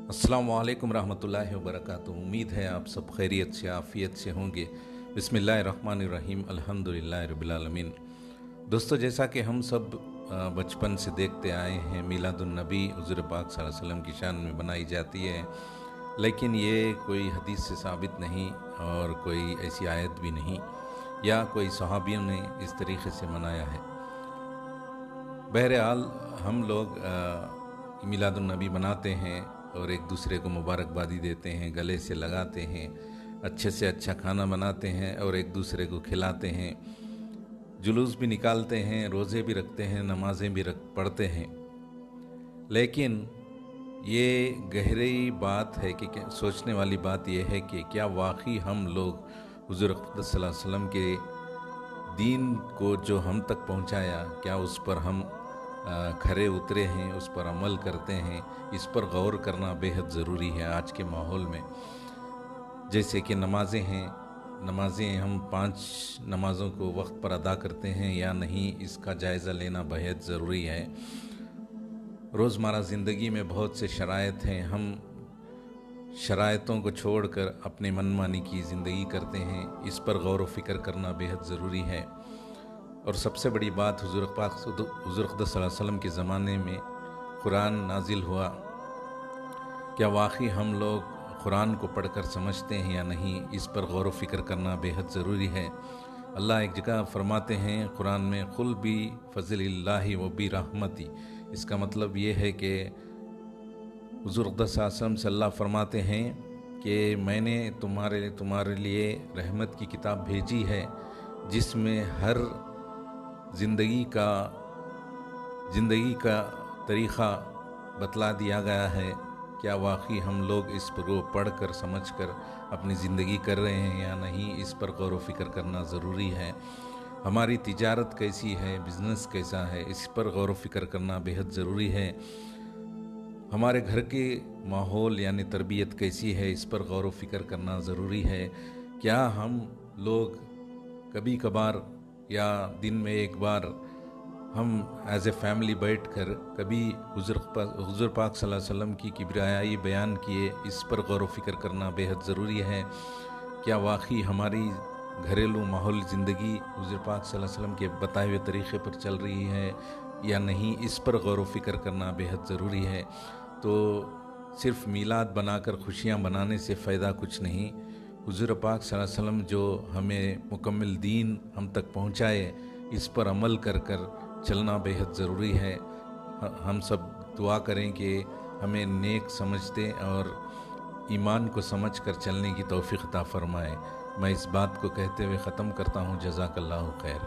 अस्सलामु अलैकुम रहमतुल्लाहि व बरकातुहू। उम्मीद है आप सब खैरियत से आफ़ियत से होंगे। बिस्मिल्लाहिर्रहमानिर्रहीम, अल्हम्दुलिल्लाहि रब्बिल आलमीन। दोस्तों, जैसा कि हम सब बचपन से देखते आए हैं, मीलादुन्नबी हुज़ूर पाक सल्लल्लाहु अलैहि वसल्लम की शान में बनाई जाती है, लेकिन ये कोई हदीस से साबित नहीं और कोई ऐसी आयत भी नहीं या कोई सहाबियों ने इस तरीक़े से मनाया है। बहरहाल हम लोग मीलादुन्नबी मनाते हैं और एक दूसरे को मुबारकबादी देते हैं, गले से लगाते हैं, अच्छे से अच्छा खाना बनाते हैं और एक दूसरे को खिलाते हैं, जुलूस भी निकालते हैं, रोज़े भी रखते हैं, नमाज़ें भी पढ़ते हैं। लेकिन ये गहरी बात है कि सोचने वाली बात यह है कि क्या वाकई हम लोग हुज़ूर अक़दस सल्लल्लाहु अलैहि वसल्लम के दीन को जो हम तक पहुँचाया, क्या उस पर हम खरे उतरे हैं, उस पर अमल करते हैं? इस पर गौर करना बेहद ज़रूरी है आज के माहौल में। जैसे कि नमाज़ें हम 5 नमाज़ों को वक्त पर अदा करते हैं या नहीं, इसका जायज़ा लेना बेहद ज़रूरी है। रोज़मर्रा ज़िंदगी में बहुत से शराइत हैं, हम शराइतों को छोड़कर अपनी मनमानी की ज़िंदगी करते हैं, इस पर गौर व फ़िक्र करना बेहद ज़रूरी है। और सबसे बड़ी बात, हुज़ूर अक़दस सल्लल्लाहु अलैहि वसल्लम के ज़माने में कुरान नाजिल हुआ, क्या वाकई हम लोग कुरान को पढ़कर समझते हैं या नहीं, इस पर गौर व फ़िक्र करना बेहद ज़रूरी है। अल्लाह एक जगह फरमाते हैं कुरान में, कुल भी फ़ज़लिल्लाहि व बि रहमती। इसका मतलब ये है कि हुज़ूर अक़दस सल्लल्लाहु अलैहि वसल्लम से अल्लाह फरमाते हैं कि मैंने तुम्हारे लिए रहमत की किताब भेजी है, जिसमें हर ज़िंदगी का तरीक़ा बतला दिया गया है। क्या वाकई हम लोग इस पर पढ़ कर समझ कर अपनी ज़िंदगी कर रहे हैं या नहीं, इस पर गौर व फ़िक्र करना ज़रूरी है। हमारी तिजारत कैसी है, बिज़नेस कैसा है, इस पर गौर व फ़िक्र करना बेहद ज़रूरी है। हमारे घर के माहौल यानी तरबियत कैसी है, इस पर गौर व फ़िक्र करना ज़रूरी है। क्या हम लोग कभी कभार या दिन में एक बार हम एज़ ए फैमिली बैठकर कभी हुज़ूर पाक सल्लल्लाहु अलैहि वसल्लम की किब्रियाई बयान किए, इस पर गौर व फ़िक्र करना बेहद ज़रूरी है। क्या वाकई हमारी घरेलू माहौल ज़िंदगी हुज़ूर पाक सल्लल्लाहु अलैहि वसल्लम के बताए हुए तरीक़े पर चल रही है या नहीं, इस पर गौर व फ़िक्र करना बेहद ज़रूरी है। तो सिर्फ़ मीलाद बनाकर खुशियाँ मनाने से फ़ायदा कुछ नहीं। हुज़ूर पाक सल्लल्लाहु अलैहि वसल्लम जो हमें मुकम्मल दीन हम तक पहुँचाए, इस पर अमल कर चलना बेहद ज़रूरी है। हम सब दुआ करें कि हमें नेक समझते और ईमान को समझ कर चलने की तौफ़ीक़ अता फ़रमाए। मैं इस बात को कहते हुए ख़त्म करता हूँ। जज़ाकल्लाहु खैर।